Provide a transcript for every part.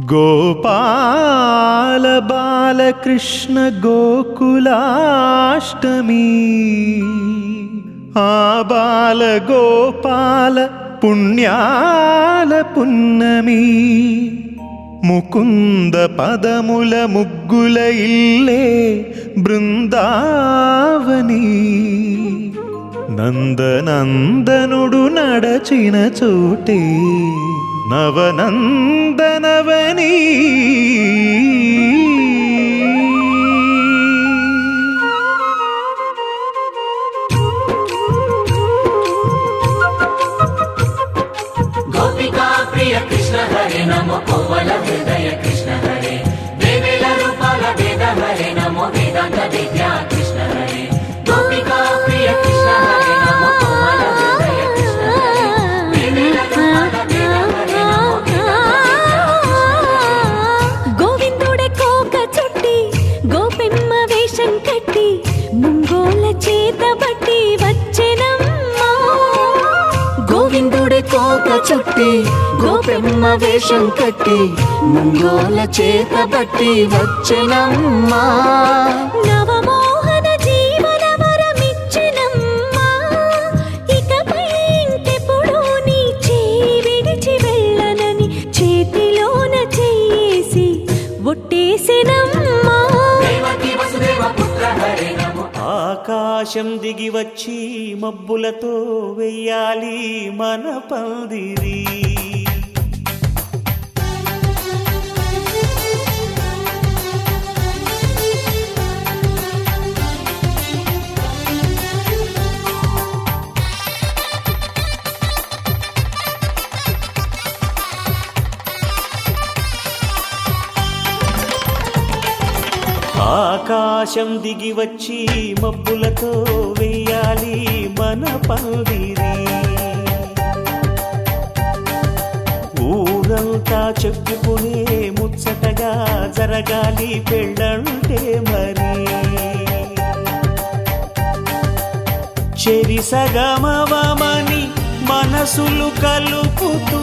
గోపాల బాలకృష్ణ గోకులాష్టమి ఆ బాల గోపాల పుణ్యాల పున్నమి ముకుంద పదముల ముగ్గుల ఇల్లే బృందావని నందనందనుడు నడచిన చోటే నవనందనవని గోపికా ప్రియ కృష్ణ హరే నమో కోవల హృదయ కృష్ణ హరే దేవేల రూపాల వేద హరే నమో వేదాంత విద్యా కృష్ణ హరే గోపికా ప్రియ కృష్ణ హరే నమో కోవల హృదయ కృష్ణ హరే దేవేల రూపాల వేద హరే నమో గోవిందుడే కోక చుట్టి గోపెమ్మ వేషం కట్టి ముంగోల చేత బట్టి వచ్చెనమ్మా గోవిందుడే కోక చుట్టి గోపెమ్మ వేషం కట్టి ముంగోల చేత బట్టి వచ్చెనమ్మా నవమోహన జీవన వరమిచ్చెనమ్మా ఇకపై ఇంకెప్పుడు నీ చేయి విడిచి వెళ్ళనని చేతిలోన చెయ్యేసి ఒట్టేసెనమ్మా దేవకీ వసుదేవ పుత్ర హరే నమో ఆకాశం దిగి వచ్చి మబ్బులతో వెయ్యాలి మన పందిరి ఆకాశం దిగి వచ్చి మబ్బులతో వెయ్యాలి మన పందిరి ఊరంతా చెప్పుకునే ముచ్చటగా జరగాలి పెళ్ళంటే మరి చెరిసగమవమని మనసులు కలుపుతూ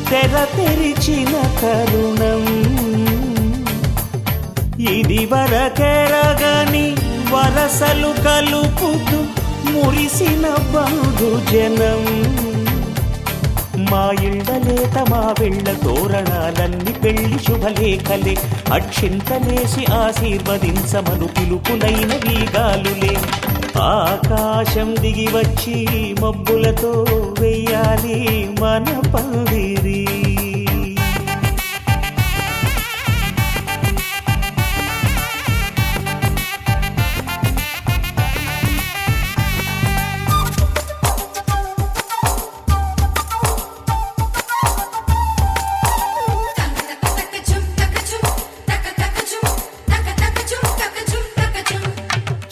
తెర తెరిచిన తరుణం ఇది వరకెరగని వరసలు కలుపుతూ మురిసిన బంధుజనం మా ఇళ్ళలేత మా వెళ్ళ తోరణాలన్నీ పెళ్లి శుభలేఖలే అక్షింతలేసి ఆశీర్వదించమను పిలుపులైన వీగాలులే ఆకాశం దిగి వచ్చి మబ్బులతో వెయ్యాలి మన పందిరి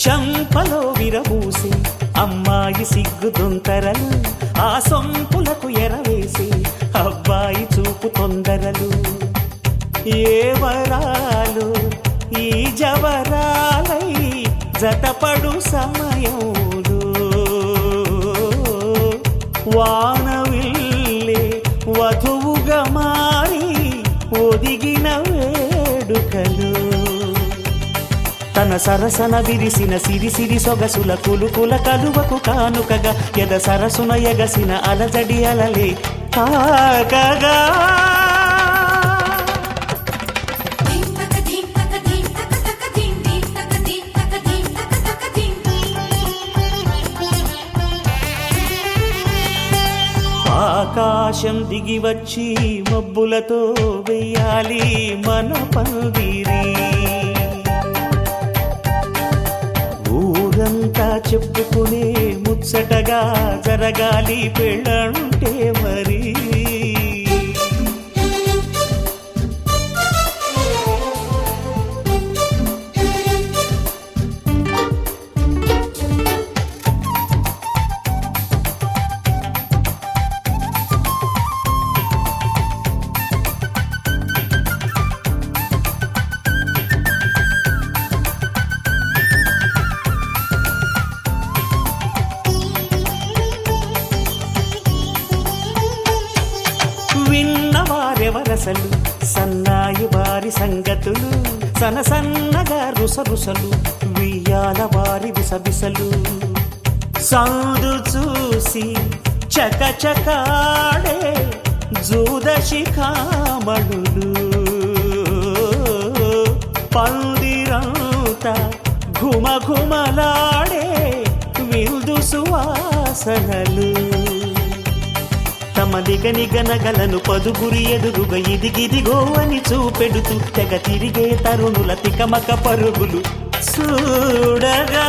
చంపలో విరబూసి అమ్మాయి సిగ్గుదొంతరలు ఆ సొంపులకు ఎరవేసి అబ్బాయి చూపు తొందరలు ఏ వరాలు ఈ జవరాలై జతపడు సమయంలో వానవిల్లే వధువుగా మారి ఒదిగిన వేడుకలు తన సరసన విరిసిన సిరిసిరి సొగసుల కులుకుల కలువకు కానుకగా ఎద సరసున ఎగసిన అలజడి అలలే తాకగా ఆకాశం దిగి వచ్చి మబ్బులతో వెయ్యాలి మన పందిరి ఊరంతా చెప్పుకునే ముచ్చటగా జరగాలి పెళ్ళంటే మరి సన్నాయి వారి సంగతులు సనసన్నగా రుసరుసలు వియ్యాల వారి విసవిసలు సందు చూసి చకచకాడే జూదశిఖామణులు పందిరంతా ఘుమఘుమలాడే విందు సువాసనలు తమ నిగనిగనగలను పదుగురి ఎదురుగా ఇదిగిదిగో అని చూపెడుతూ తెగ తిరిగే తరుణుల తికమక పరుగులు చూడగా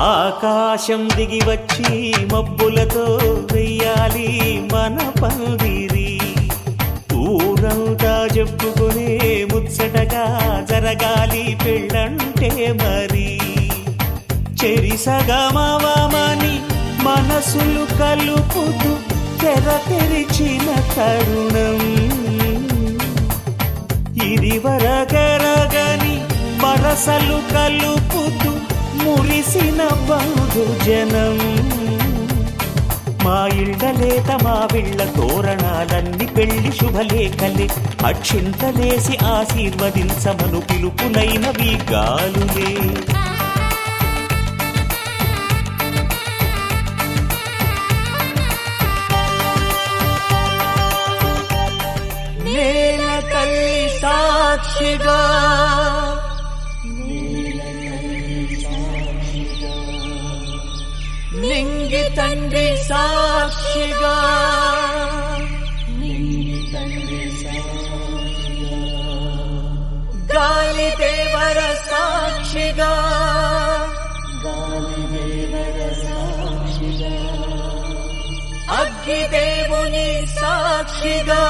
ఆకాశం దిగి వచ్చి మబ్బులతో వెయ్యాలి మన పందిరి ఊరంతా చెప్పుకునే ముచ్చటగా జరగాలి పెళ్ళంటే మరి చెరిసగమవమని మనసులు కలుపుతూ తెర తెరిచిన తరుణం ఇది వరగరగని వరసలు కలుపుతూ మురిసిన బంధుజనం మా ఇళ్ళలేత మా విళ్ళ తోరణాలన్నీ పెళ్లి శుభలేఖలే అక్షింతలేసి ఆశీర్వదించమను పిలుపులైనవి గాలులే నేల తల్లి సాక్షిగా నింగి తండ్రి సాక్షిగా గాలి దేవర సాక్షిగా అగ్ని దేవుని సాక్షిగా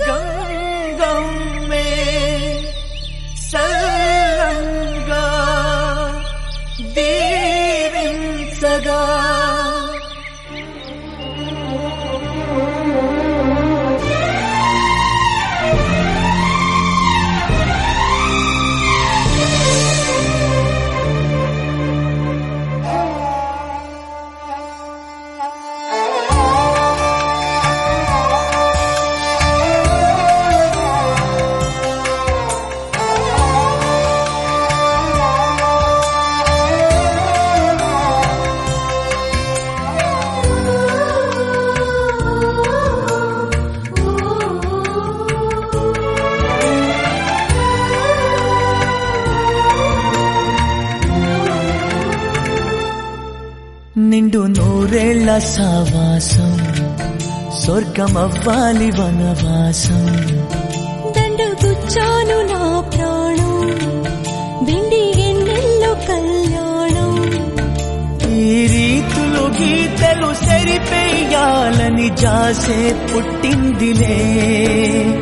గంగం మే సల్లంగా దీవించగా నిండు నూరేళ్ల సావాసం స్వర్గమవ్వాలి వనవాసం దండగుచ్చాను నా ప్రాణం వెండి ఎన్నెల్లో కళ్యాణం ఈ రీతులు గీతలు సరిపేయాలని జాసే పుట్టిందిలే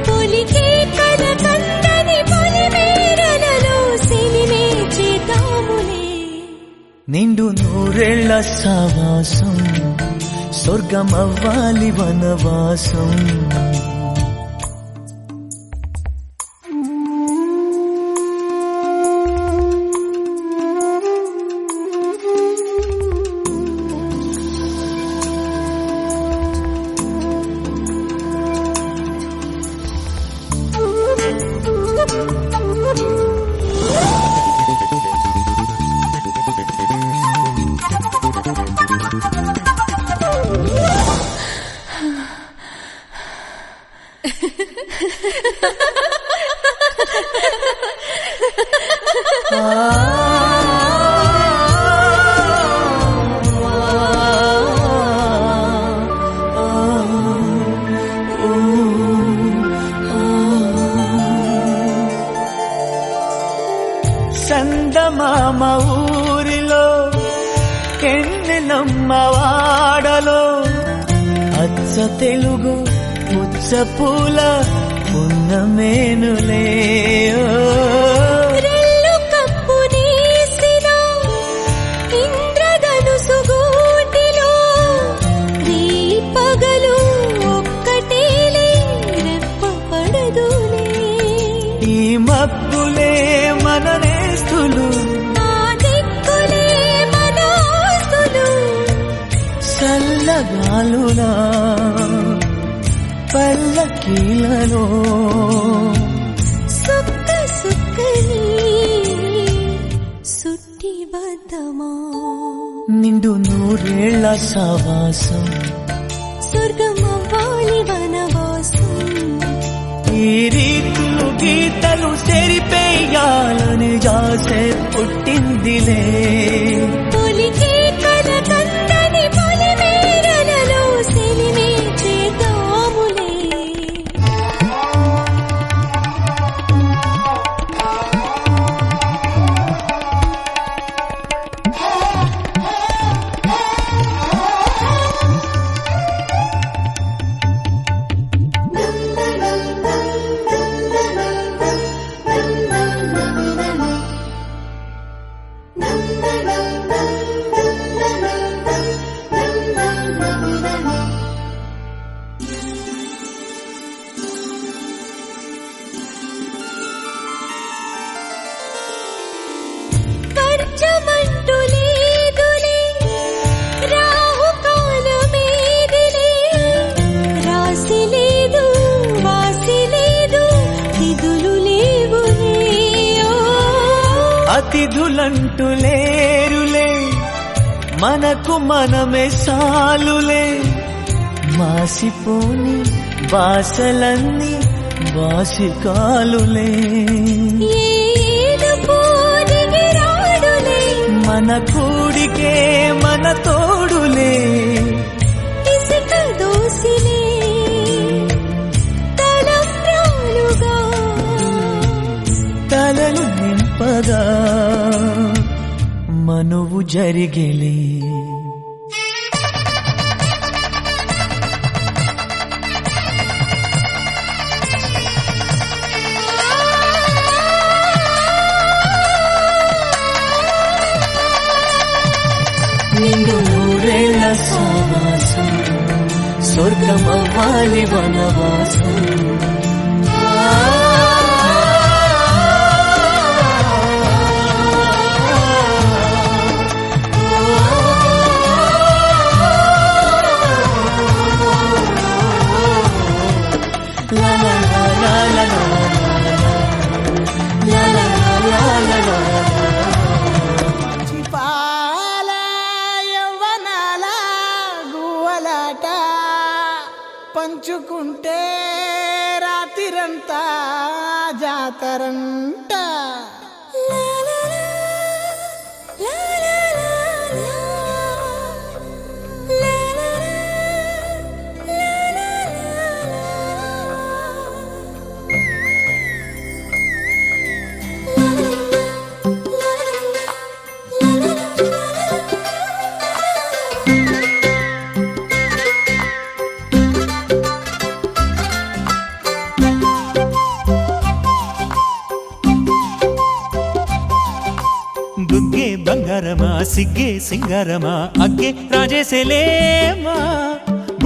తొలికే కథ కందని పొలిమేరలలో సినిమే చేద్దాములే నిండు నూరేళ్ల సావాసం స్వర్గమవ్వాలి వనవాసం సందమామ ఊరిలో కెన్నెలమ్మ వాడలో అచ్చ తెలుగు పుచ్చ పూల పున్నమేనులే రెల్లు కప్పు నేసిన ఇంద్రధనుసు గూటిలో రీ పగలు ఒక్కటేలే దిక్కులే మన నేస్తులు, ఆ దిక్కులే మన ఆస్తులు. చల్లగాలులా పల్లకీలలో సుక్క సుక్కని సుట్టి వద్దమా. నిండు నూరేళ్ల సావాసం, స్వర్గమవ్వాలి వనవాసం. ఈ రీతులు గీతలు తెరిపేయాలని జాసే పుట్టిందిలే. తొలికే కల కందని పొలిమేరలలో సెలిమే చేద్దాములే. వర్షమంటూ లేదులే, రాహుకాలమేదిలే. రాసి లేదు, వాసి లేదు, తిథులు లేవులే. ఓ అతిథులంటూ లేరులే, మనకు మనమే సాలులే. మాసిపోని బాసలన్నీ బాసికాలులే. ఏడు పోదిగి రాడులే, మన కూడికే మన తోడులే. ఇసుక దోసిలే, తలంబ్రాలుగా తలలు నింపగా మనువు జరిగేలే. నిండు నూరేళ్ల సావాసం, స్వర్గమవ్వాలి వనవాసం. La la la la la la la la la la. పాల యవ్వనాల గువ్వలాట పంచుకుంటే రాత్రిరంతా జాతరంట. బుగ్గే బంగారమా సిగ్గే సింగారమా అగ్గే రాజేసేలేమా.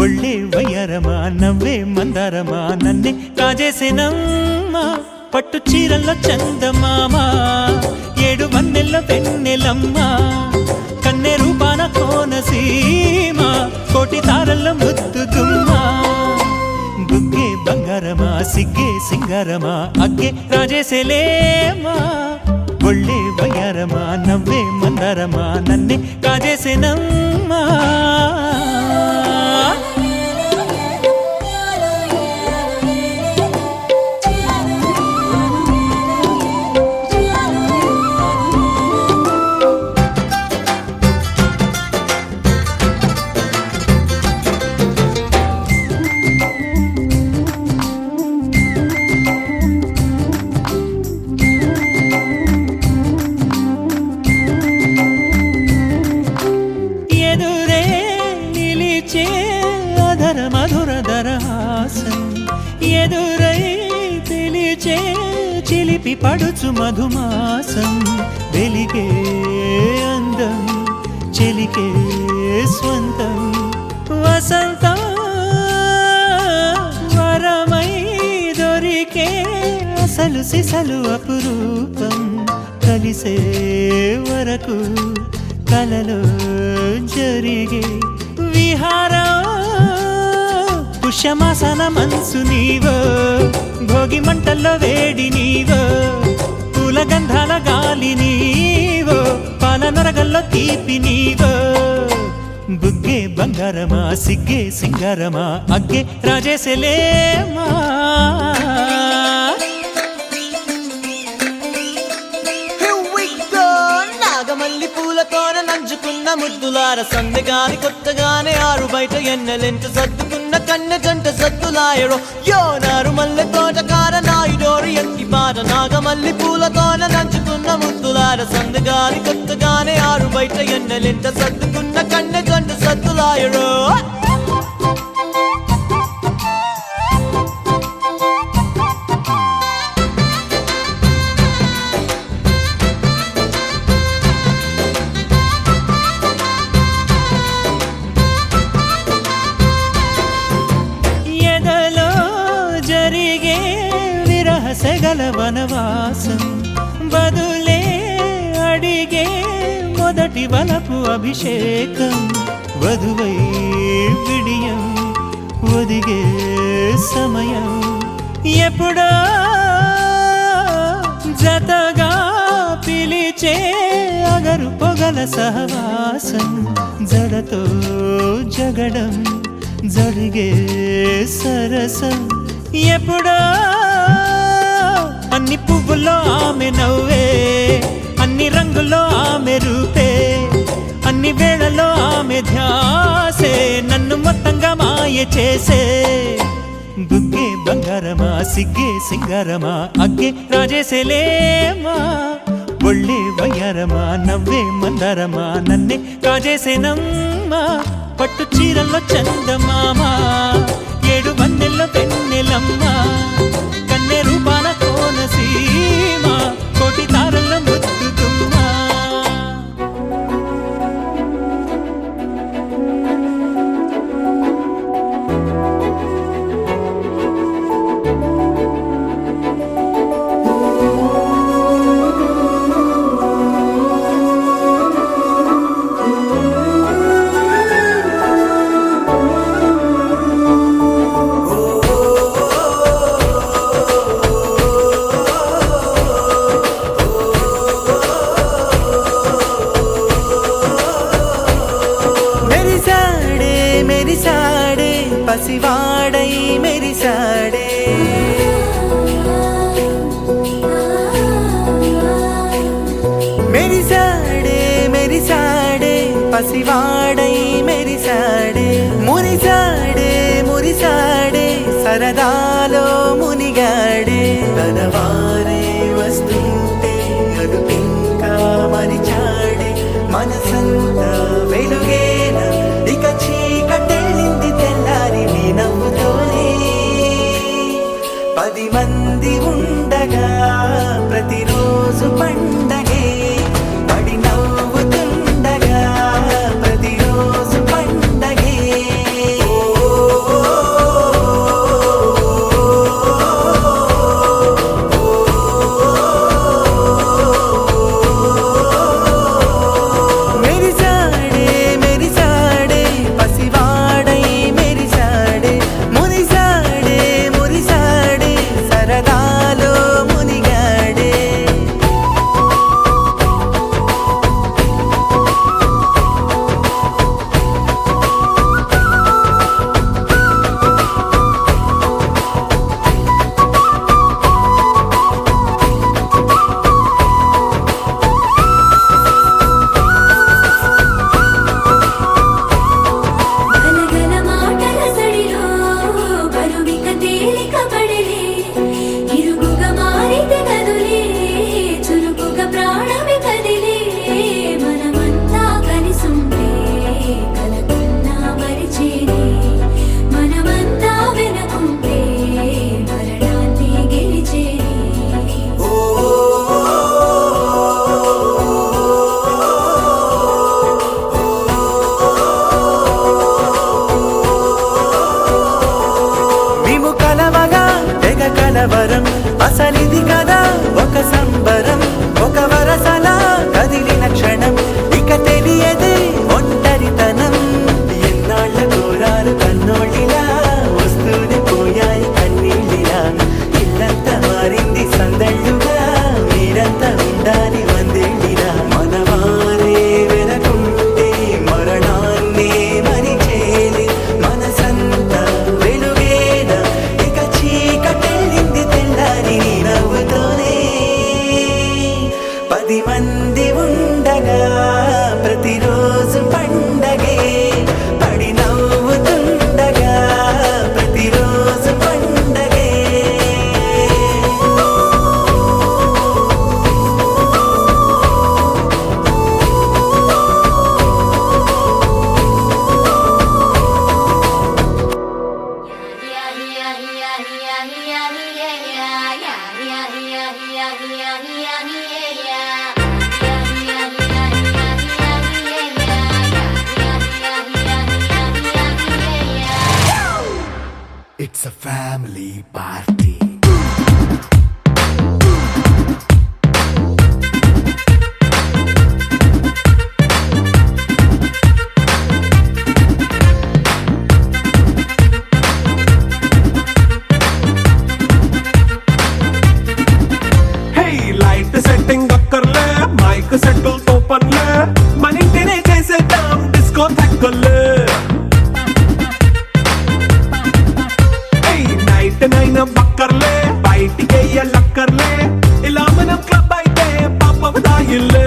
ఒళ్ళే వయ్యారమా నవ్వే మందారమా నన్నే కాజేసేనమ్మా. పట్టు చీరల్లో చందమామా, ఏడు వన్నెల్ల వెన్నెలమ్మా. కన్నె రూపాన కోనసీమ, కోటి తారల్లో ముద్దుగుమ్మా. బుగ్గే బంగారమా సిగ్గే సింగారమా అగ్గే రాజేసేలేమా. ఒళ్ళే వయ్యారమా నవ్వే మందారమా నన్నే కాజేసేనమ్మా. ఎదురే నిలిచే అధర మధుర దరహాసం, ఎదురై పిలిచే చిలిపి పడుచు మధుమాసం. వెలిగే అందం చెలికే స్వంతం, వసంతం వరమై దొరికే అసలు సిసలు సిసలు అపురూపం కలిసే వరకు కలలో జరిగే విహారం పుష్యమాసన మనసు నీవో భోగి మంటల్లో వేడి నీవో పూల గంధాల గాలి నీవో పాల నరగల్లో తీపి నీవో బుగ్గే బంగారమా సిగ్గే సింగారమా అగ్గే రాజేసలేమా నాగమల్లి పూలతోన నంచుకున్న ముద్దులార సందెగాని కొత్తగానే ఆరు బయట ఎన్నెలెంట సర్దుకున్న కన్నె జంట సద్దులాయరో యో నారు మల్లె తోటకార నాయుడోరు ఎట్టి పాట నాగమల్లి పూలతోన నంచుకున్న ముద్దులార సందెగాని కొత్తగానే ఆరు బయట ఎన్నెలెంట సర్దుకున్న కన్నె జంట సద్దులాయరో సెగల వనవాసం బదులే అడిగే మొదటి వలపు అభిషేకం వధువై విడియం ఒదిగే సమయం ఎప్పుడో జతగా పిలిచే అగరు పొగల సహవాసం జడతో జగడం జరిగే సరసం ఎప్పుడో అన్ని పువ్వుల్లో ఆమె నవ్వే అన్ని రంగుల్లో ఆమె రూపే అన్ని వేళలో ఆమె ధ్యాసే నన్ను మొత్తంగా మాయ చేసే బుగ్గే బంగారమా సిగ్గే సింగారమా అగ్గే రాజేసేలేమా ఒళ్ళే వయ్యారమా నవ్వే మందారమా నన్నే కాజేసేనమ్మా పట్టు చీరల్లో చందమామా ఏడు వన్నెల్లో పెన్నెలమ్మా కన్నె రూపాన కోనసీమ కోటి తారల్లో ముద్దుతుమ్మా పసివాడై మెరిసాడే మెరిసాడే మెరిసాడే పసివాడై మెరిసాడే మురిసాడే మురిసాడే సరదాలో మునిగాడే తనవారే వస్తుంటే అదుపింకా మరిచాడే మనసంతా వెలుగేనా ఇక చీకటెళ్ళింది తెల్లారి నీ నవ్వుతోనే 10 మంది ఉండగా ప్రతిరోజు పండగే పడి నవ్వుతుండగా ప్రతిరోజు పండగే మెరిసాడే మెరిసాడే పసివాడై మెరిసాడే మురిసాడే మురిసాడే సరదాలో మునిగాడే గలగల మాటల సడిలో బరువిక తేలిక పడలే ఇరుగుగా మారితే కదులే చురుకుగా ప్రాణమి కదిలే మనమంతా కలిసుంటే కలకున్నా మరిచేనే మనమంతా వెనకుంటే మరణాన్ని గెలిచేనే మేము కలవగా తెగ కలవరం అసలిది కదా It's a family party. Hey, light setting అక్కర్లే మైక్ సెట్టుల్ తో పర్లే మన ఇంటినే చేసేద్దాం డిస్కో థక్కర్లే నైట్ నైన్ బక్కర్లే బయటికి లక్కర్లే ఇలా మనం క్లబ్ అయితే పాపం దాయిల్లే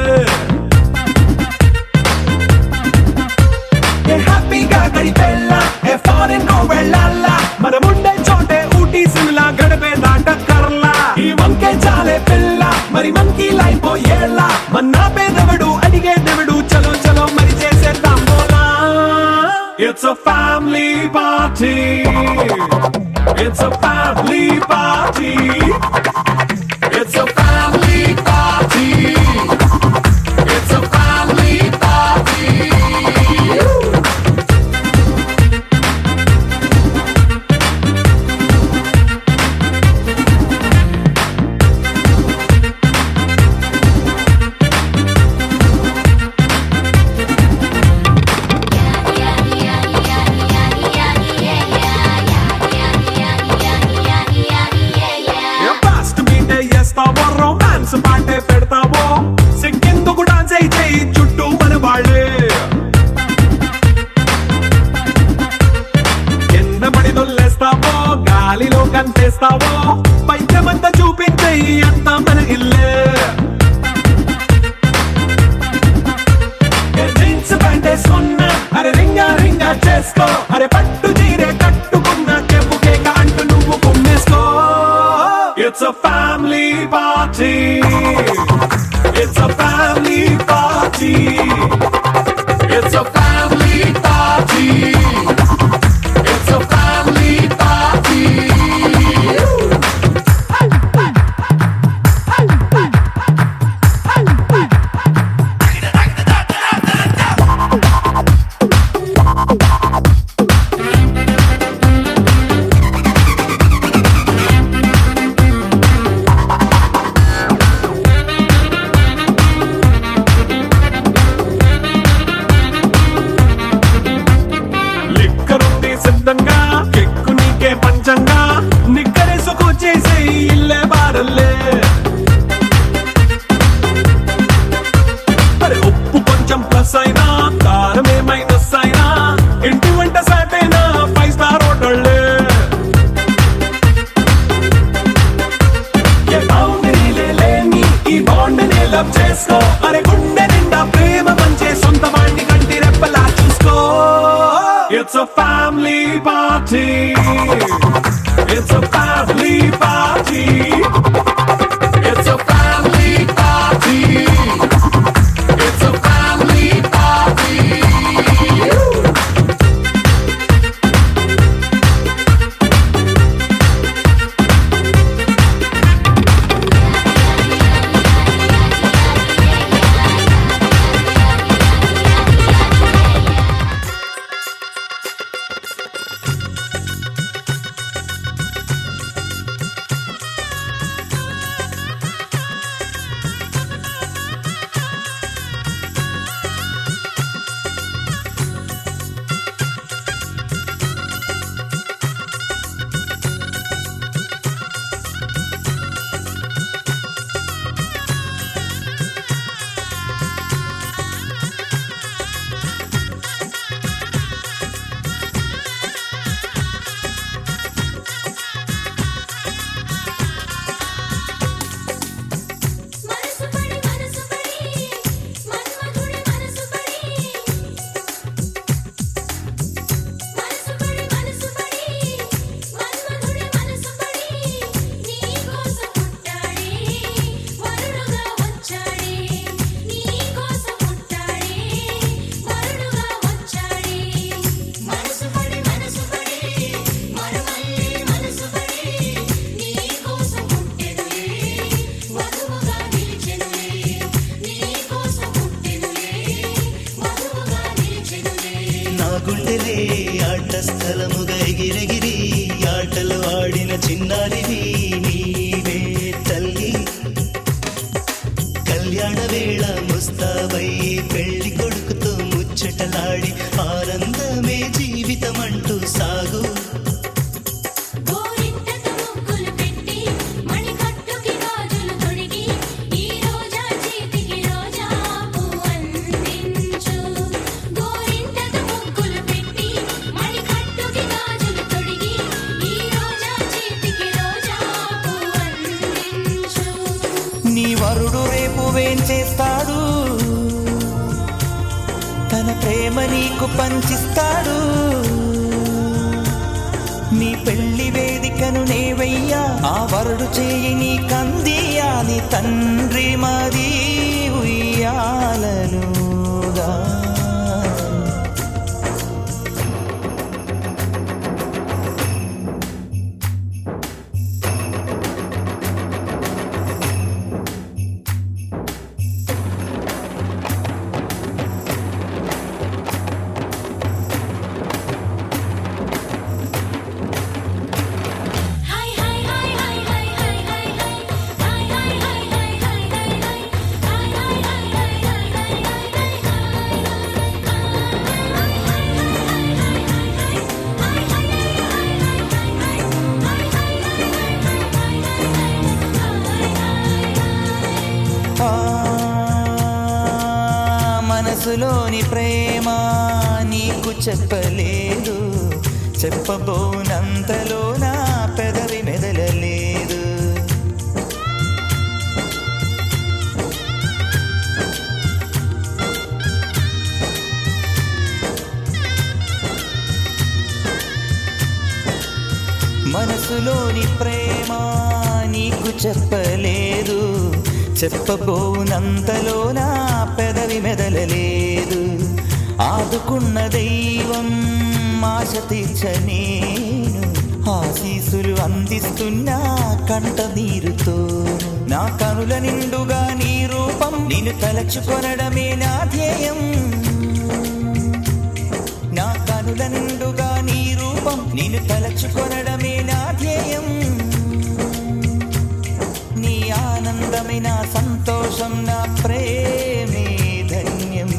హ్యాపీగా గడిపెళ్ళ ఏ ఫారెన్ నో వెళ్ళాల మనం ఉండే చోటే ఊటీ సిమ్లా గడిపే దాటక్కర్లా ఈ వంకే చాలే పిల్ల మరి మంకీ లైఫ్ ఏళ్ళ మన్నా పేదవడు అడిగే దేవుడు చలో చలో మరి చేసేద్దాం బోలా It's a family party. It's a family party. It's a family party. It's a family party. Fast మీటే చేస్తావో రొమాన్స్ పాటే పెడతావో సిగ్గెందుకు డాన్స్ అయి చేయి చుట్టూ మన వాళ్ళే కింద పడి దొల్లేస్తావో గాలిలో కంటేస్తావో పైద్యమంతా చూపించేయి అంతా మన ఇల్లే జీన్స్ ప్యాంటేసుకున్నా అరే రింగా రింగా చేసుకో అరే పట్టు చీరే కట్టుకున్న చెప్పుకే కాంటు నువ్వు కుమ్మేసుకో It's a family party. It's a family party. It's a family party. It's a family party. లిక్కరుంది సిద్ధంగా కెక్కు నీకే పంచంగా నిక్కరేసుకొచ్చేసి ఇల్లే బారల్లే అరే ఉప్పు కొంచెం ప్లస్ అయినా కారమే మైనస్ అయినా ఇంటి వంట సాటైనా 5 స్టార్ హోటళ్ళే ఏ బౌండరీలే లేని ఈ బాండ్ని లవ్ చేసుకో అరే గుండె నిండా ప్రేమ పంచే సొంత వాణ్ణి కంటి రెప్పలా చూసుకో It's a family party. It's a family party. It's a family party. It's a family party. మనసు పడి మన్మధుడి మనసు పడి మన్మధుడి మనసు పడి నీ కోసం పుట్టాడే వరుడుగా వచ్చాడే నీ కోసం పుట్టాడే వరుడుగా వచ్చాడే మనసు పడి మరుమల్లి మనసు పడి నీ కోసం పుట్టెనులే వధువుగా నిలిచెనులే నీ కోసం పుట్టెనులే వధువుగా నిలిచెనులే నా గుండెలే ఆట స్థలముగా ఎగిరెగిరి ఆటల పాడిన చిన్నారివి నీవే తల్లి కళ్యాణ వేళ ముస్తాబై పెళ్లి కొడుకుతో ముచ్చటలాడి ఆనందమే జీవితమంటూ సాగు గోరింటకు ముగ్గులు పెట్టి మణికట్టుకి గాజులు తొడిగి ఈ రోజా చేతికి రోజా పువ్వు అందించు గోరింటకు ముగ్గులు పెట్టి మణికట్టుకి గాజులు తొడిగి ఈ రోజా చేతికి రోజా పువ్వు అందించు నీ వరుడు రేపు వేంచేస్తాడు తన ప్రేమ నీకు పంచిస్తాడు నీ పెళ్లి వేదికను నేవయ్యా ఆ వరుడు చేయి నీ కందియా నీ తండ్రి మది ఉయ్యాలనుగా హై హై హై హై హై హై హై హై హై హై హై హై హై హై హై హై హై ఆ మనసులోని ప్రేమ నీకు చెప్పలేదు చెప్పబోనంతలో నా పెదవి మెదలలేదు మనసులోని ప్రేమ నీకు చెప్పలేదు చెప్పబోనంతలో నా పెదవి మెదలలేదు ఆదుకున్న దైవం ఆశ తీర్చ నేను ఆశీసులు అందిస్తున్నా కంట నీరుతో నా కనుల నిండుగా నీ రూపం నిన్ను తలచుకొనడమే నా ధ్యేయం నా కనుల నిండుగా నీ రూపం నిన్ను తలచుకొనడమే నా ధ్యేయం నీ ఆనందమే నా సంతోషం నా ప్రేమే ధన్యం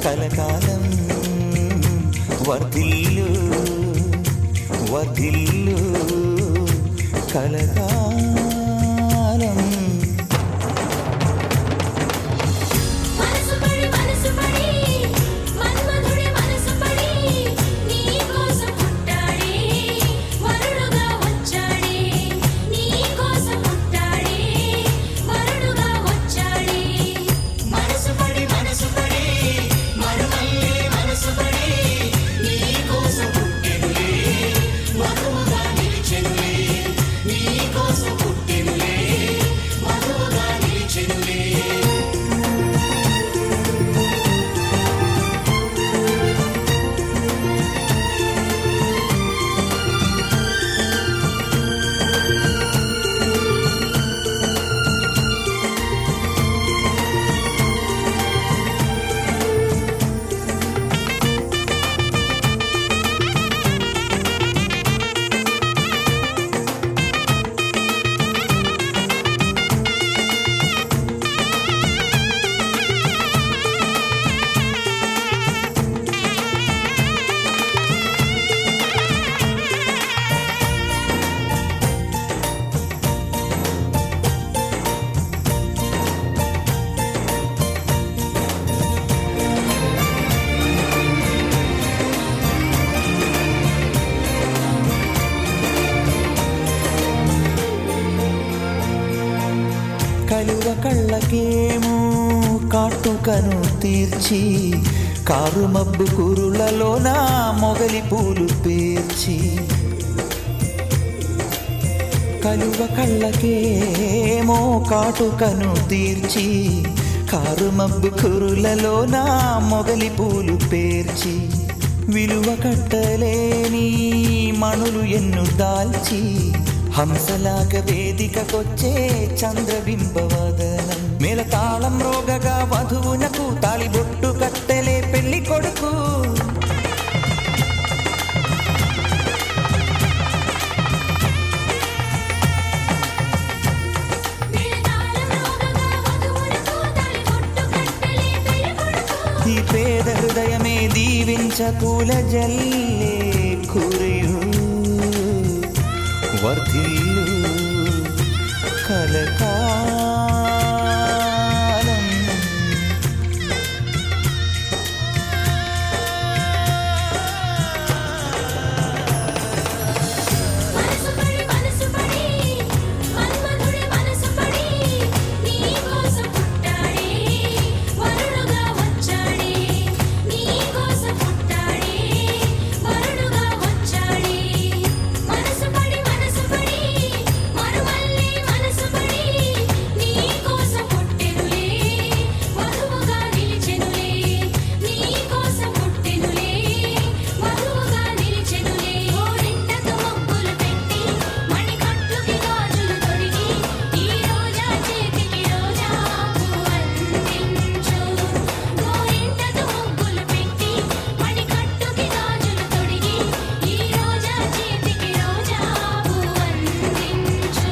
కలకాలం వర్ధిల్లు వర్ధిల్లు కలకాలం మనసు పడి మన్మధుడి మనసు పడి నీ కోసం పుట్టాడే వరుడుగా వచ్చాడే నీ కోసం పుట్టాడే వరుడుగా వచ్చాడే మనసు పడి మరుమల్లే మనసు పడి నీ కోసం పుట్టెనులే వధువుగా నిలిచెనులే నీ కోసం పుట్టెనులే వధువుగా నిలిచెనులే కలువ కళ్ళకేమో కాటుకను తీర్చి కారు మబ్బు కురులలో నా మొగలి పూలు పేర్చి కలువ కళ్ళకేమో కాటుకను తీర్చి కారు మబ్బు కురులలో నా మొగలి పూలు పేర్చి విలువ కట్టలేని మణులు ఎన్ను దాల్చి హంసలాగ వేదికకొచ్చే చంద్రబింబవదనం మేళతాళం రోగగా వధువునకు తాళిబొట్టు కట్టెలే పెళ్లి కొడుకు పచ్చపూల జల్లే కురియు వర్ధిల్లు కలకాలం మనసు పడి మన్మధుడి మనసు పడి నీ కోసం పుట్టాడే వరుడుగా వచ్చాడే నీ కోసం పుట్టాడే వరుడుగా వచ్చాడే మనసు పడి మరుమల్లి మనసు పడి నీ కోసం పుట్టెనులే వధువుగా నిలిచెనులే నీ కోసం పుట్టెనులే వధువుగా నిలిచెనులే ఓరింటకు ముగ్గులు పెట్టి మణికట్టుకి గాజులు తొడిగి ఈ రోజా చేతికి రోజా పువ్వందించు ఓరింటకు ముగ్గులు పెట్టి మణికట్టుకి గాజులు తొడిగి ఈ రోజా చేతికి రోజా పువ్వందించు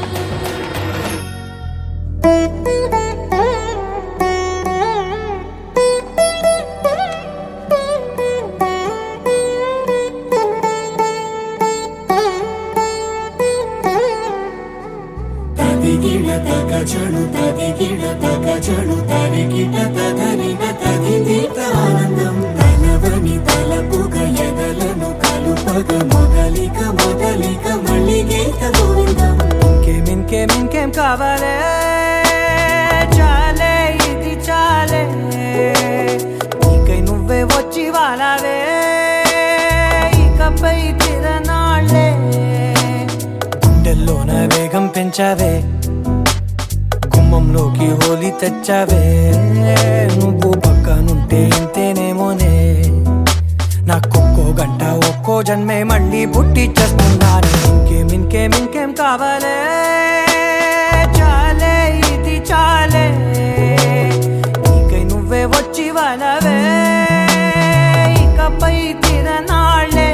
తదిగిడ తగ చడు తదిగిడ తగ చడు తరిగిట తదరిన తదిదీత ఆనందం తలవని తలపుగ ఎదలను కలుపగ మొదలిక మళ్ళీ గీత గోవిందం ఇంకేం కావాలే చాలే ఇది చాలే నీకై నువ్వే వచ్చి వాలావే ఇకపై తిరనాళ్ళే గుండెల్లోన వేగం పెంచావే గుమ్మంలోకి హోలీ తెచ్చావే నువ్వు పక్కనుంటే ఇంతేనేమోనే నాకొక్కో గంట ఒక్కో జన్మే మళ్ళీ పుట్టి చేస్తున్నాను ఇంకేం కావాలే చాలే ఇది చాలే నీకై నువ్వే వచ్చి వాలవే ఇకపై తిరనాళ్ళే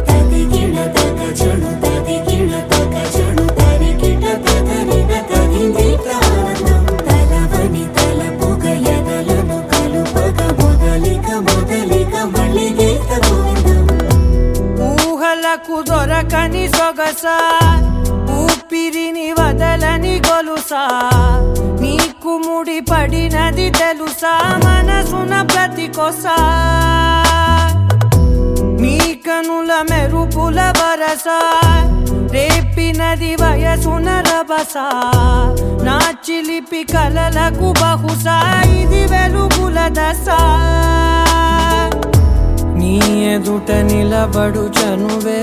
తదిగిడ తగ చడు తరిగిట తదరిన తదిదీత ఆనందం తలవని తలపుగ ఎదలను కలుపగ మొదలిక మళ్ళీ గీత గోవిందం ఊహలకు దొరకని సొగస ఊపిరిని వదలని గొలుసా నీకు ముడి పడినది తెలుసా మనసున ప్రతి కొసా నీ కనుల మెరుపుల వరస రేపినది వయసున రభస నా చిలిపి కలలకు బహుశా ఇది వెలుగుల దశ నీ ఎదుట నిలబడు చనువే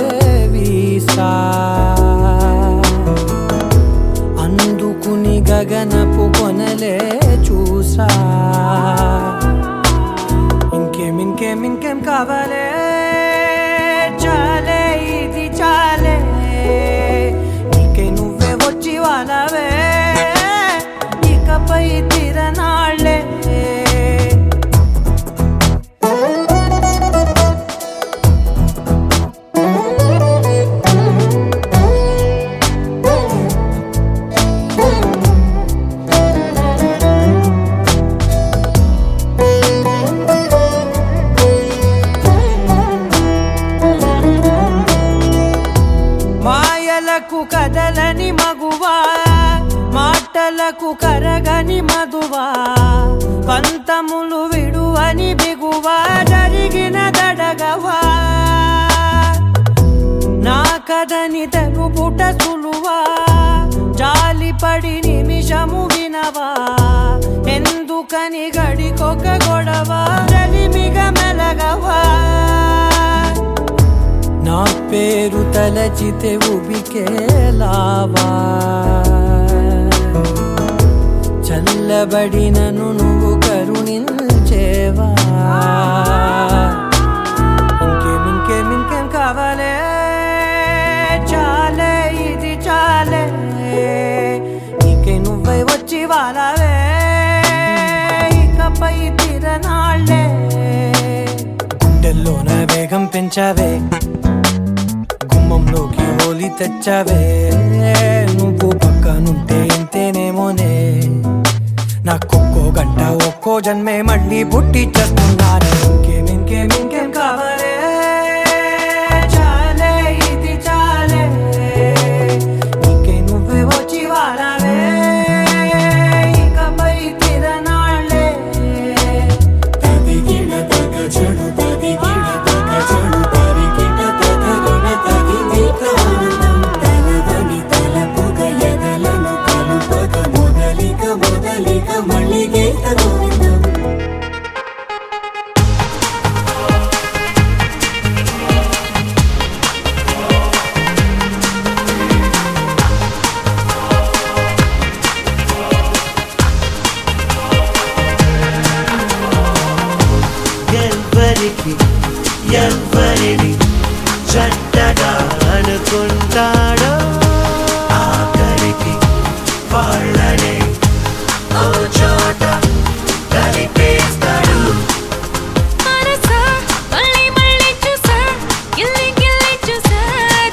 వీసా అందుకుని గగనపు కొనలే చూసా ఇంకేం కావాలే చాలే ఇది చాలే నీకై నువ్వే వచ్చి వాలవే ఇకపై తిరనాళ్ళే మాయలకు కదలని మగువా మాటలకు కరగని మధువా పంతములు విడువని బిగువా జరిగిన దడగవా నా కదని తెలుపుట సులువా జాలిపడి నిమిషము వినవా ఎందుకని గడికొక గొడవ రలిమిగ మెలగవా నా పేరు తలచితే ఉబికేలావా చల్లబడినను నువ్వు కరుణించేవా ఇంకేం కావాలే చాలే ఇది చాలే నీకై నువ్వై వచ్చి వాలవే ఇకపై తిరనాళ్ళే గుండెల్లోన వేగం పెంచావే గుమ్మంలోకి హోలీ తెచ్చావే నువ్వు పక్కనుంటే ఇంతేనేమోనే నాకొక్కో గంట ఒక్కో జన్మే మళ్ళీ పుట్టి చేస్తున్నాను ఇంకేం ఇంకేం కావాలే చాలే ఇది చాలే ఇంకే నువ్వే వచ్చి వాడాలే ఇకపై తిరనాళ్ళే తదిగిన తగ చెడు తదిగిన తగ చెడు తరిగిన తగగిన తగింది ఆనందం తలవని తలపుగ ఎదలను కలుపగ మొదలిక మళ్ళీ గీత గోవిందం ఎవ్వరికి ఎవ్వరిని చెడ్డగా అనుకుంటాడో ఆఖరికి వాళ్ళనే ఓ చోట కలిపేస్తాడు మనసా మళ్ళీ మళ్ళీ చూసా గిల్లి చూసా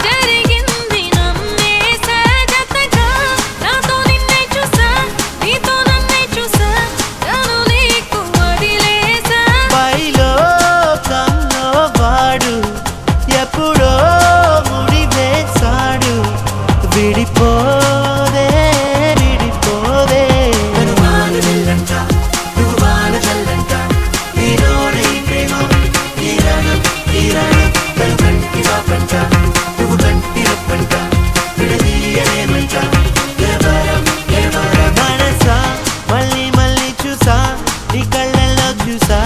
జరిగింది నమ్మేసా జతగా నాతో నిన్నే చూసా నీతో నన్నే చూసా తను నీకు వదిలేసా పైలో కన్నో వాడు ఎప్పుడో ముడి వేశాడు విడిపోదే విడిపోదే వాన జల్లంట నువ్వు వాన జల్లంట ఈరోడే ప్రేమ ఈరాణం తను కంటి వాపంట నువ్వు కంటి రప్పంట విడదీయలేమంట ఎవరం మనసా మళ్ళీ చూసా నీ కళ్ళల్లో చూసా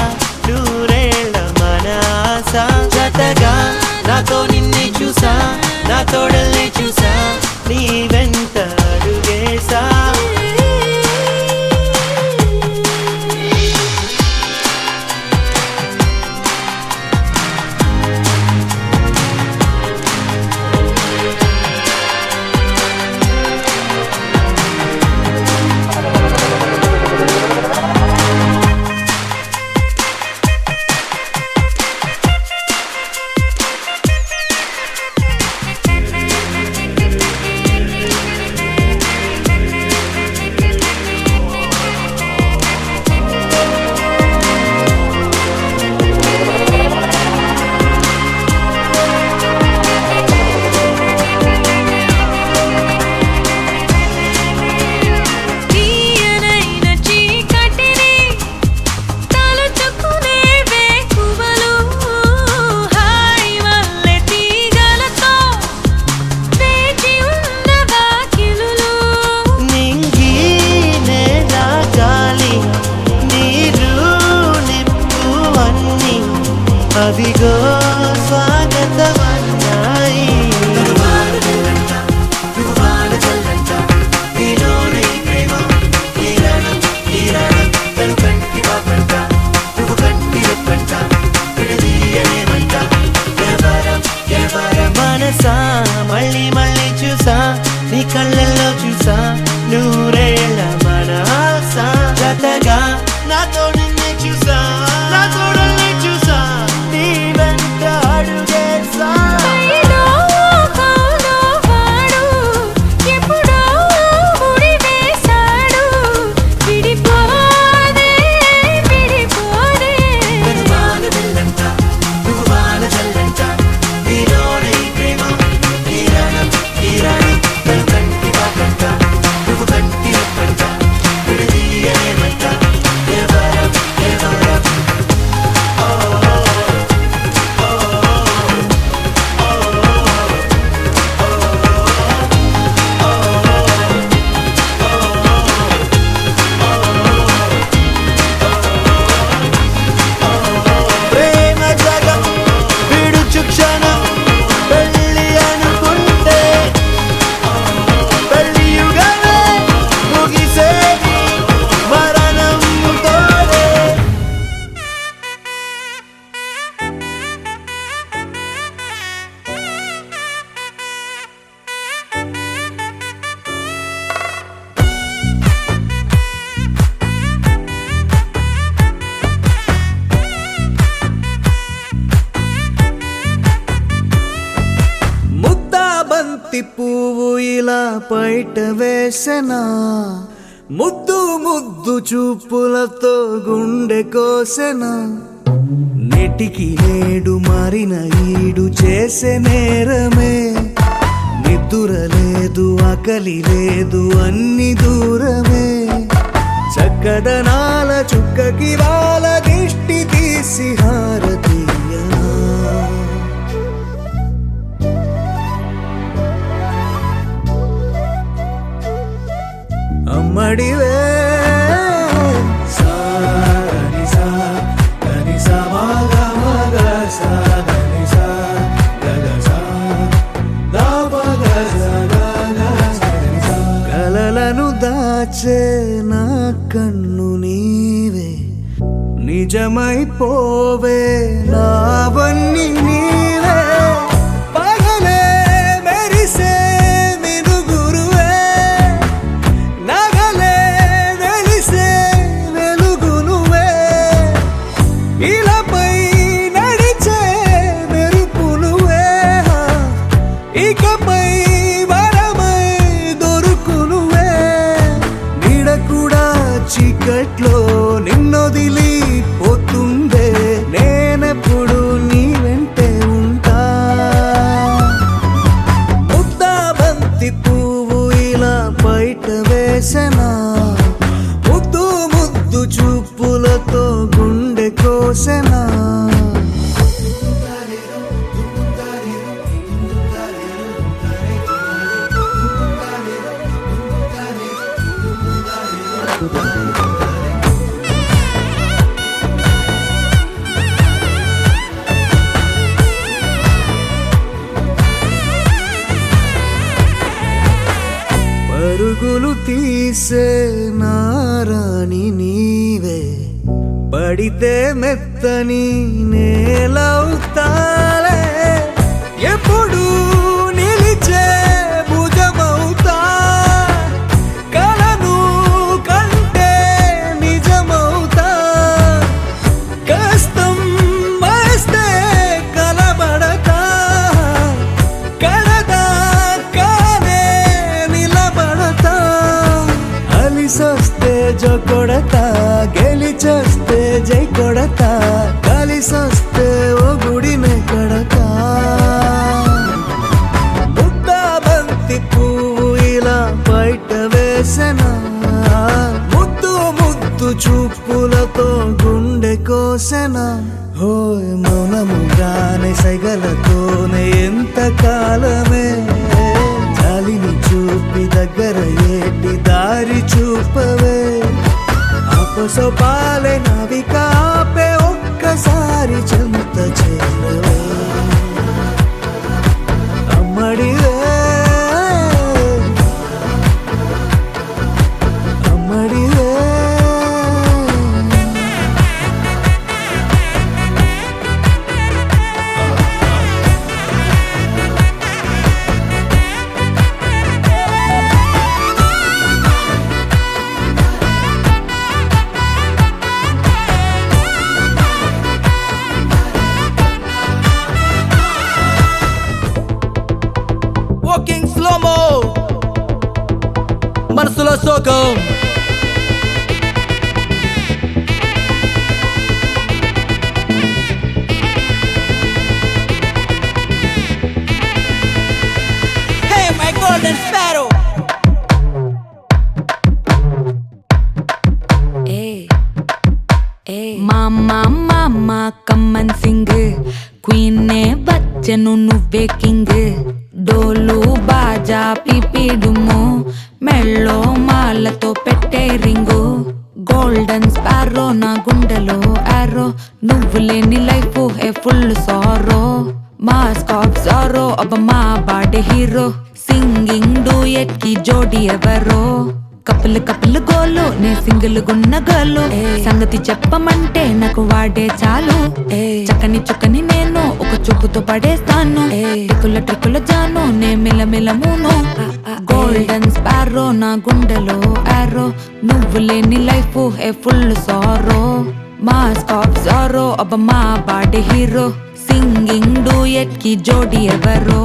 నూరేళ్ళ మనస జతగా నాతో నిన్నే చూసా నా తోడల్ని చూసా నీ వెంట అడుగేసా తీయనైన చీకటిని తలుచుకునే వేకువలు హాయి వల్లే తీగలతో వేచి ఉన్న వాకిలులు నింగి నేల గాలి నీరు నిప్పు అన్ని అవిగో స్వాగతమన్నాయి మనసా మళ్ళీ చూసా నీ కళ్ళల్లో చూసా నూరేళ్ళ మనస జతగా నాతో నిన్నే చూసా నా తోడల్ని చూసా నీ వెంట అడుగేసా పైలో కౌలో వాడు ఎప్పుడో ముడి వేశాడు విడిపోదే వాన జల్లంట నువ్వు వాన జల్లంట ఈరోడే ప్రేమ ఈరాణం తను కంటి వాపంట నువ్వు కంటి రప్పంట విడదీయలేమంట ఎవరం ప్రేమ జగం విడుచు క్షణం పెళ్ళి అనుకుంటే పెళ్ళి యుగమే ముగిసేది మరణంతోనే ముద్దా బంతి పువ్వు ఇలా బయట వేసెనా ముద్దు చూపులతో గుండె కోసెనా నెటికి నేడు మారిన ఈడు చేసే నేరమే నిద్దుర లేదు ఆకలి లేదు అన్ని దూరమే చక్కదనాల చుక్కకి వాళ్ళ దిష్టి తీసి హారతీయ అమ్మడివే కలలను దాచే నా కన్ను నీవే నిజమైపోవే నావన్నీ నీవే పగలే మెరిసే మినుగురువే నగలే వెలిసే వెలుగు నువ్వే ఇలాపై నడిచే మెరుపు నువ్వే ఇకపై వరమై దొరుకు నువ్వే నీడ కూడా చీకట్లో నిన్నొదిలి పోతుందే నేనెప్పుడు నీ వెంటే ఉంటా ముద్దా బంతి పువ్వు ఇలా బయట వేసెనా ముద్దు ముద్దు చూపులతో గుండె కోసెనా పరుగులు తీసే నారాణి నీవే పడితే మెత్తని నేలవుతాలే ఎప్పుడు నిలిచే భుజమవుతా కలను కంటే నిజమవుతా కష్టం వస్తే కలబడతా కడదాకానే నిలబడతా అలిసొస్తే జో కొడతా గెలిచొస్తే జై కొడతా కలిసొస్తే ఓ గుడినే కడతా ముద్దా బంతి పువ్వు ఇలా బయట వేసెనా ముద్దు ముద్దు చూపులతో గుండె కోసెనా హోయ్ మౌనముగానే సైగలతోనే ఎంత కాలమే జాలిని చూపి దగ్గర ఏటి దారి చూపవే ఆపసోపాలే నావిక ఆపే ఒక్కసారి చెంత చేరవే అమ్మడివే అమ్మడివే వాకింగ్ స్లోమో మనసులో సోకం Hey my golden sparrow మామ కమ్మన్ సింగ్ క్వీన్ నే బచ్చను నువ్వే కింగ్ డోలు బాజా పిపిడుము మెళ్ళో మాలతో పెట్టే రింగు గోల్డెన్ స్పారో నా గుండెలో ఆరో నువ్వు లేని life A full sorrow mask of sorrow అబ్బ మా బాడే హీరో సింగింగ్ డూయట్ కి జోడి ఎవరో కపుల్ గోలు నే సింగిల్ గున్న గోలు సంగతి చెప్పమంటే నాకు వాడే చాలు చక్కని నేను ఒక చూపుతో పడేస్తాను ట్రిక్కుల జాను నే మిలమిల మూను గోల్డెన్ స్పారో నా గుండెలో ఆరో నువ్వు లేని life A full sorrow mask of sorrow అబ్బ మా బాడే హీరో సింగింగ్ డూయట్ కి జోడి ఎవరో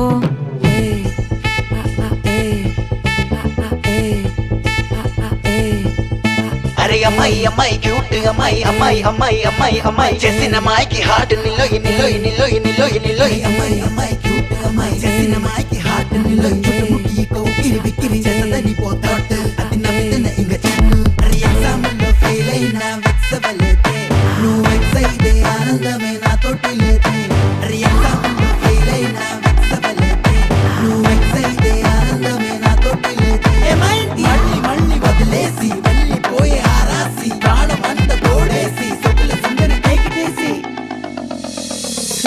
అరే అమ్మాయి అమ్మాయి క్యూట్ అమ్మాయి అమ్మాయి అమ్మాయి అమ్మాయి అమ్మాయి చేసిన అమ్మాయికి హార్ట్ నిలోయి నిలోయి నిలోయి నిలోయి నిలోయి అమ్మాయి అమ్మాయి క్యూట్ అమ్మాయి చేసిన అమ్మాయికి హార్ట్ నిలోయి చుట్టుముట్టి కోకిరి బిక్కిరి చేసదని పోతాడు అది నవ్వుతున్న ఇంక చెట్టు అరే ఎగ్జామ్లో ఫెయిల్ అయినా వెక్సవలేదే నువ్వు వెక్స్ అయితే ఆనందమే నాతోటి లేదే అరే ఎగ్జామ్లో ఫెయిల్ అయినా వెక్సవలేదే నువ్వు వెక్స్ అయితే ఆనందమే నాతోటి లేదే ఏమైంది మళ్ళీ మళ్ళీ వదిలేసి వెళ్ళిపోయే ఆరాసి ప్రాణమంత తోడేసి సొక్కుల సుందరి కేకిటేసి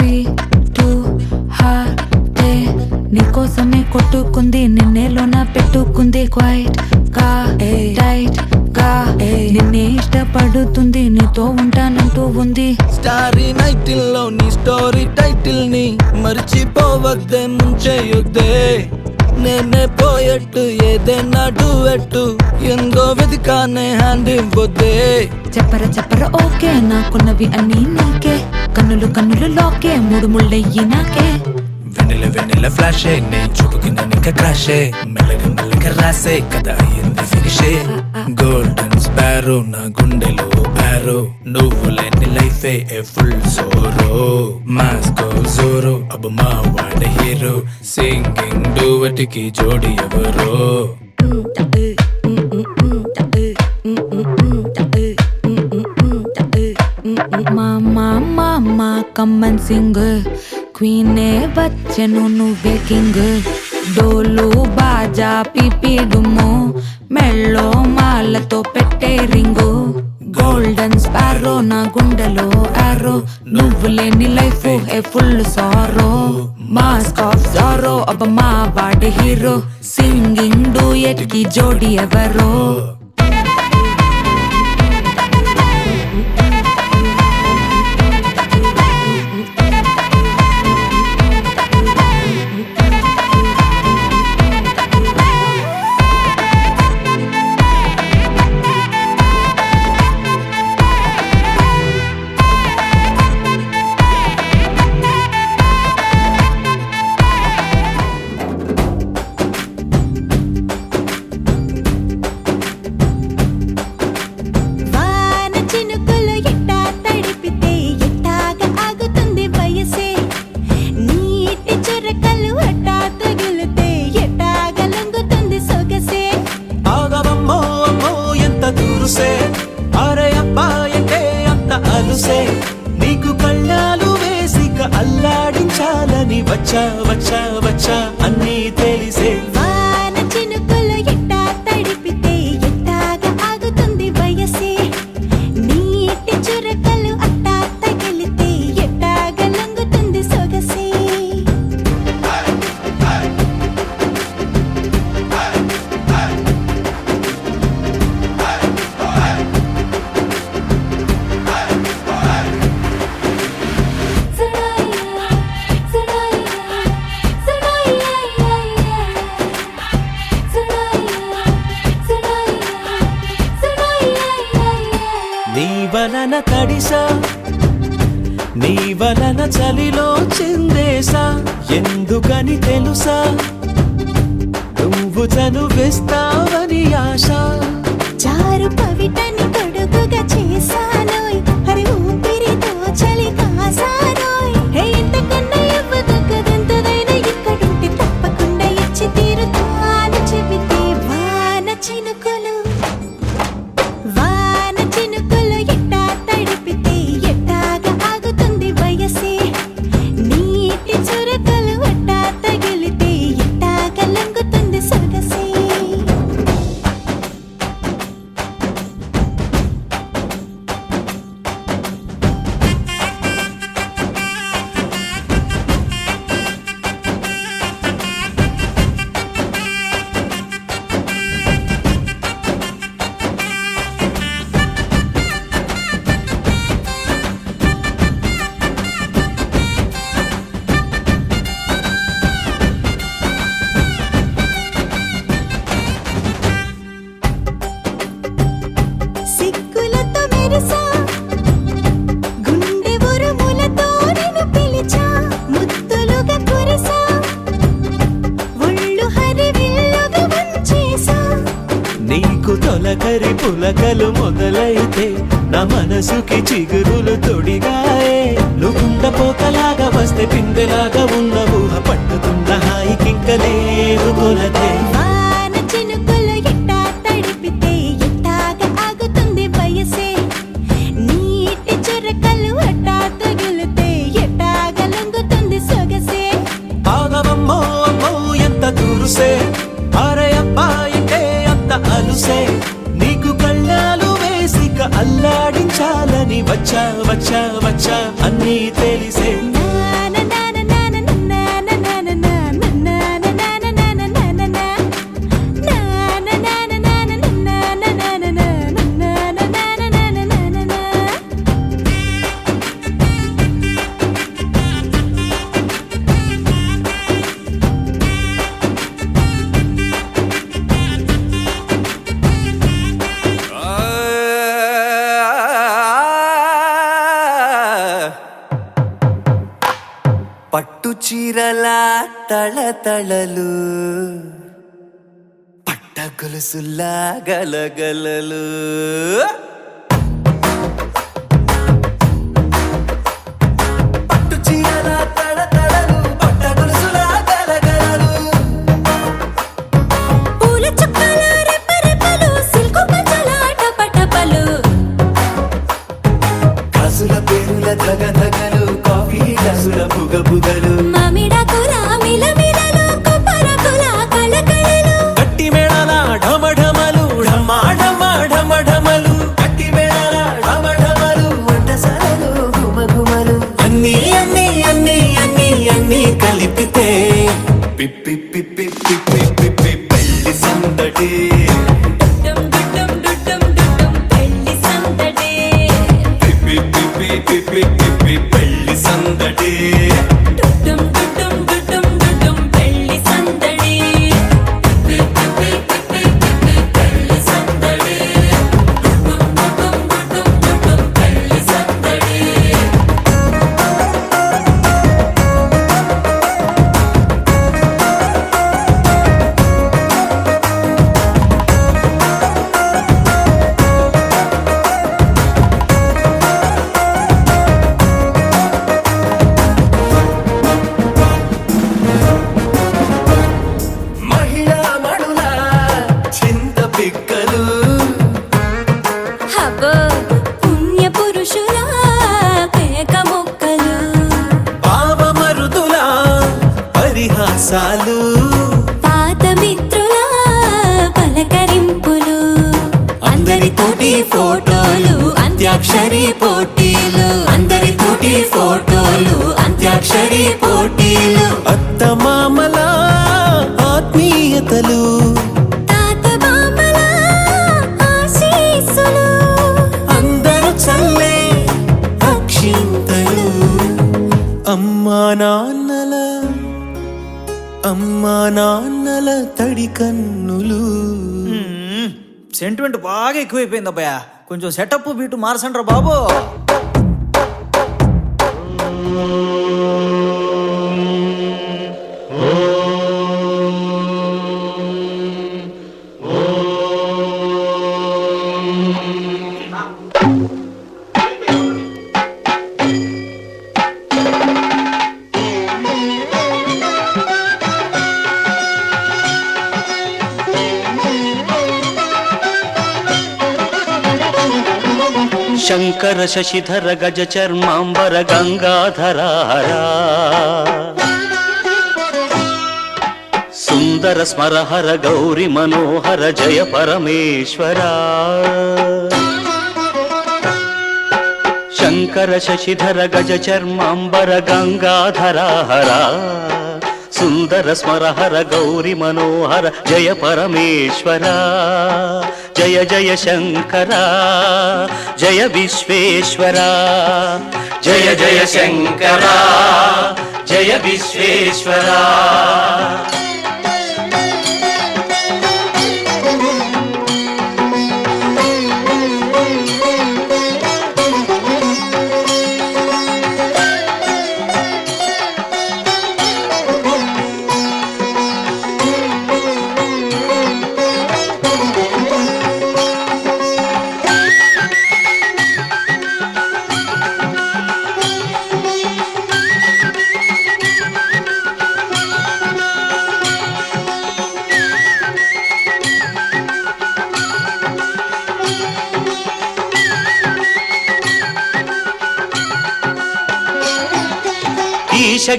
3, 2 హార్టే నీకోసమే కొట్టుకుంది నిన్నేలోన పెట్టుకుంది క్వైట్ గా టైట్ గా నిన్నే ఇష్టపడుతుంది నీతో ఉంటానంటూ ఉంది స్టారీ నైటిల్ లో నీ స్టోరీ టైటిల్ ని మర్చిపోవద్దే ముంచేయొద్దే నేనే పోయట్టు ఏదైనా డూయట్టు ఎందో వెదికానే హ్యాండ్ ఇవ్వొద్దే చెప్పర ఓకే నాకున్నవి అన్నీ నీకే కన్నులు కన్నులు లోకే మూడు ముళ్ళయ్యి నాకే వెన్నెల ఫ్లాషే నే చూపుకి నన్ను ఇంకా క్రాషే మెల్లగా రాసే కదా అయ్యింది ఫినిషే గోల్డెన్ స్పారో నా గుండెలో ఆరో నువ్వు లేని లైఫే ఏ ఫుల్ జోరో మాస్కో జోరో అబ్బ మా వాడ హీరో సింగింగ్ డూవెట్ కి జోడి ఎవరో మామా కమ్మన్ సింగ్ క్వీనే వచ్చెను నువ్వే కింగ్ డోలు బాజా పీపీ డుమ్ము మెళ్ళో మాలతో పెట్టే రింగు గోల్డెన్ స్పారో నా గుండెలో ఆరో నువ్వు లేని life A full sorrow mask of Jaro అబ్బ మా వాడి హీరో సింగింగ్ డూయట్ కి జోడి ఎవరో నీకు కళ్ళాలు వేసిక అల్లాడించాలని వచ్చా వచ్చా వచ్చా అన్నీ తెలిసే వాన చినుకులు ఎట్టా తడిపితే ఎట్టాగా ఆగుతుంది వయసే నీటి చురకలు అట్టా తగిలితే ఎట్టాగా లొంగుతుంది సొగసే నీ వలన తడిసా నీ వలన చలిలో చిందేసా ఎందుకని తెలుసా నువ్వు చనువిస్తావని ఆశ చారు పవిటని కొడుకుగా చేశానోయ్ హరి ఊపిరితో చలి కాసానోయ్ హే ఇంతకన్నా ఇవ్వదగ్గదెంతదైనా ఇక్కడుంటే తప్పకుండా ఇచ్చి తీరుతాను చెబితే వాన చినుకులు ఎట్టా తడిపితే ఎట్టాగా ఆగుతుంది వయసే నీటి చురకలు అట్టా తగిలితే ఎట్టాగా లొంగుతుంది సొగసే తొలకరి పులకలు మొదలైతే నా మనసుకి చిగురులు తొడిగాయే నువ్వుండ పోతలాగా వస్తే పిందెలాగా ఉన్న ఊహ పట్టుతున్న హాయికింక లేదు కొలతే వాన చినుకులు ఎట్టా తడిపితే ఎట్టాగా ఆగుతుంది వయసే నీటి చురకలు అట్టా తగిలితే ఎట్టాగా లొంగుతుంది సొగసే ఆగమమ్మో అమ్మో ఎంత దూరుసే అరే అబ్బాయికే అంత అలుసే నీకు కళ్ళాలు వేసిక అల్లాడించాలని వచ్చా వచ్చా వచ్చా అన్నీ తెలిసే పట్టు చీరల తళతళలు పట్ట గొలుసుల్లా గలగలలు పట్టు చీరల తళతళలు పట్ట గొలుసుల్లా గలగలలు పూల చుక్కల రెపరెపలు సిల్కు పచ్చల టపటపలు కాసుల పేరుల ధగధగలు కాఫీ గ్లాసుల బుగబుగలు మామిడాకుల మిలమిలలు కొబ్బరకుల కళకళలు గట్టి మేళాల ఢమఢమలు ఢమాఢమలు కట్టి మేళాల ఢమఢమలు వంటసాలలు గుమగుమలు అన్నీ అన్నీ అన్నీ అన్నీ అన్నీ కలిపితే పిప్పి పిప్పి పిప్పి పిప్పి పెళ్లి సందడి డుడ్డుం డుడ్డుం డుడ్డుం డుడ్డుం పెళ్లి సందడి పిప్పి పిప్పి పిప్పి పిప్పి పెళ్లి సందడి డుడ్డుం డుడ్డుం డుడ్డుం డుడ్డుం పెళ్లి సందడి పిప్పి పిప్పి పిప్పి పెళ్లి సందడి డుడ్డుం డుడ్డుం డుడ్డుం డుడ్డుం పెళ్లి సందడి మహిళా మణుల చింత పిక్కలు హబో పుణ్య పురుషుల పేక మొక్కలు పావమరుదుల పరిహాసాలు పాత మిత్రుల పలకరింపులు అందరితోటి ఫోటోలు అంత్యాక్షరి పోటీలు అందరితోటి ఫోటోలు అంత్యాక్షరి పోటీలు అత్తమామల ఆత్మీయతలు తాత బామల ఆశీస్సులు అందరూ చల్లే అక్షింతలు అమ్మా నాన్నల తడి కన్నులు సెంటిమెంట్ బాగా ఎక్కువైపోయింది అబ్బాయా కొంచెం సెటప్ బీటు మార్చండ్రా బాబు శంకర శశిధర గజ చర్మాంబర గంగాధరారా సుందర స్మరహర గౌరి మనోహర జయ పరమేశ్వరా శంకర శశిధర గజ చర్మాంబర గంగాధరారా సుందర స్మరహర గౌరి మనోహర జయ పరమేశ్వర జయ జయ శంకర జయ విశ్వేశ్వర జయ జయ శంకర జయ విశ్వేశ్వర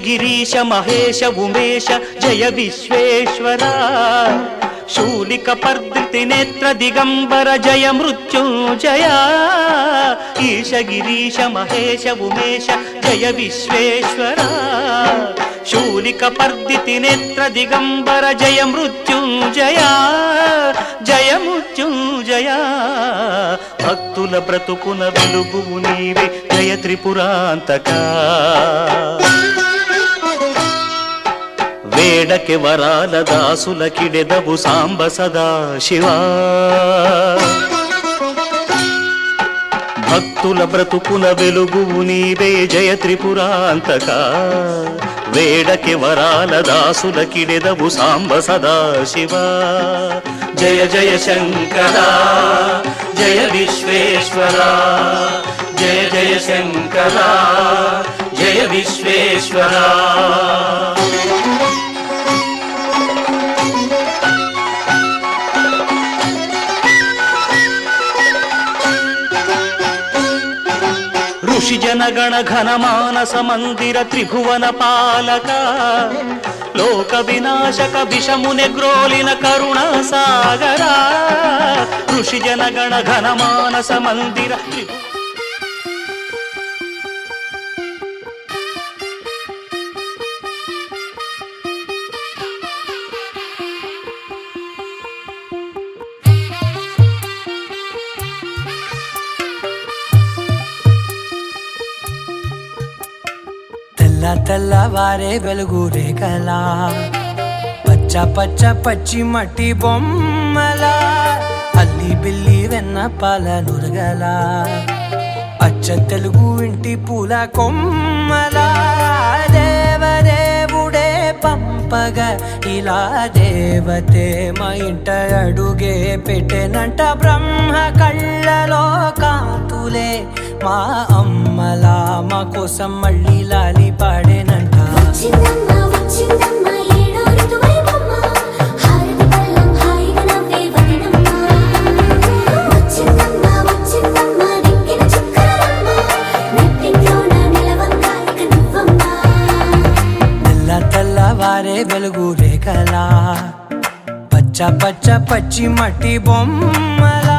గిరీశ మహేశ ఉమేశ జయ విశ్వేశ్వర శూలిక పర్ధృతి నేత్ర దిగంబర జయ మృత్యుంజయ ఈశ గిరీశ మహేశ ఉమేశ జయ విశ్వేశ్వర శూలిక పర్ధృతి నేత్ర దిగంబర జయ మృత్యుంజయ జయ మృత్యుంజయ భక్తుల బ్రతుకున వెలుగువు నీవే జయ త్రిపురాంతక వేడకి వరాల దాసుల కిడెదవు సాంబ సదా శివా భక్తుల బ్రతుకున వెలుగువు నీవే జయ త్రిపురాంతక వేడకి వరాల దాసుల కిడెదవు సాంబ సదా శివా జయ జయ శంకర జయ విశ్వేశ్వర జయ జయ శంకర జయ విశ్వేశ్వర ఋషి జనగణ ఘన మానస మందిర త్రిభువన పాలక లోక వినాశక విషముని గ్రోలిన కరుణ సాగర ఋషి జనగణ ఘన మానస మందిర తెల్లవారే వెలుగు రేఖలా పచ్చ పచ్చ పచ్చి మట్టి బొమ్మలా అల్లి బిల్లి వెన్న పాల నురగలా అచ్చ తెలుగు ఇంటి పూల కొమ్మలా దేవదేవుడే పంపగా ఇలా దేవతే మా ఇంట అడుగే పెట్టెనంట బ్రహ్మ కళ్ళలో కాంతులే మా అమ్మలా మా కోసం మళ్ళీ లాలి పాడేనంట వచ్చిందమ్మా వచ్చిందమ్మా ఏడో ఋతువైవమ్మ హారతి పళ్ళం హాయిగా నవ్వే వదనమ్మ వచ్చిందమ్మా వచ్చిందమ్మా దిక్కిన చుక్కలమ్మ నెట్టింట్లోన నిలవంగా ఇక నువ్వమ్మా తెల్లవారే వెలుగు రేఖలా పచ్చ పచ్చ పచ్చి మట్టి బొమ్మలా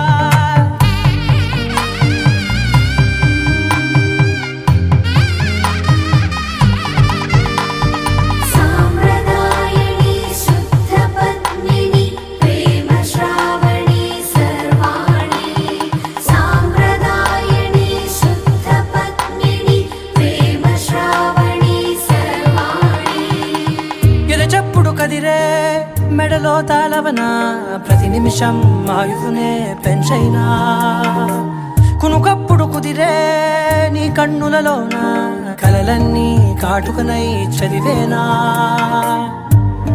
సాంప్రదాయని శుద్ధ పద్మిని ప్రేమ శ్రావణి సర్వాణి సాంప్రదాయని శుద్ధ పద్మిని ప్రేమ శ్రావణి సర్వాణి ఎరచప్పుడు కదిరే మెడలో తాళవన ప్రతి నిమిషం ఆయుధునే పెంచైనా కునుకప్పుడు కుదిరే నీ కన్నులలోన కలలన్నీ కాటుకనై చదివేనా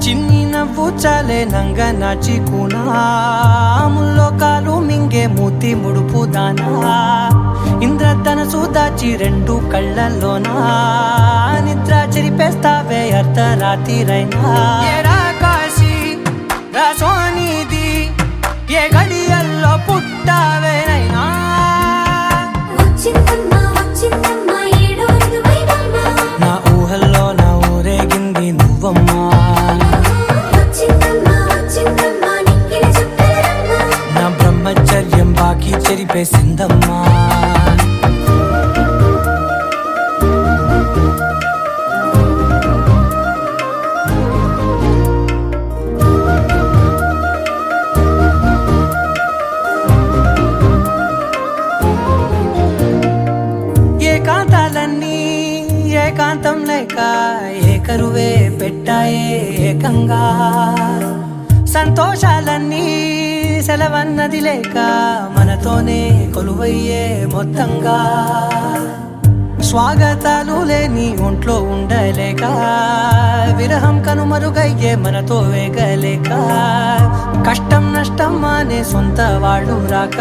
చిన్ని నవ్వు చాలే నంగ నాచి కూనాముల్లో కాలు మింగే మూతి ముడుపు దానా ఇంద్రధనసు దాచి రెండు కళ్ళల్లోనా నిద్ర చెరిపేస్తావే అర్ధరాత్రిరైనా ఏరా కాశీ రా సోనిది ఏ గడియల్లో పుట్టావేనైనా వచ్చిందమ్మా వచ్చిందమ్మా ఏడో ఋతువైవమ్మ నా ఊహల్లో నా ఊరేగింది నువ్వమ్మా వచ్చిందమ్మా వచ్చిందమ్మా నిక్కిన చుక్కలమ్మ నా బ్రహ్మచర్యం బాకీ చెరిపేసిందమ్మా ఏకాంతాలన్నీ ఏకాంతం లేక ఏకరువే పెట్టాయే ఏకంగా సంతోషాలన్నీ సెలవన్నది లేక మనతోనే కొలువయ్యే మొత్తంగా స్వాగతాలు లేని ఒంట్లో ఉండలేక విరహం కనుమరుగయ్యే మనతో వేగలేక కష్టం నష్టం అనే సొంత వాళ్ళు రాక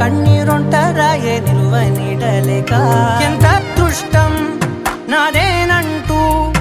కన్నీరొంటరాయే నిలువ నీడలేక ఎంత దుష్ట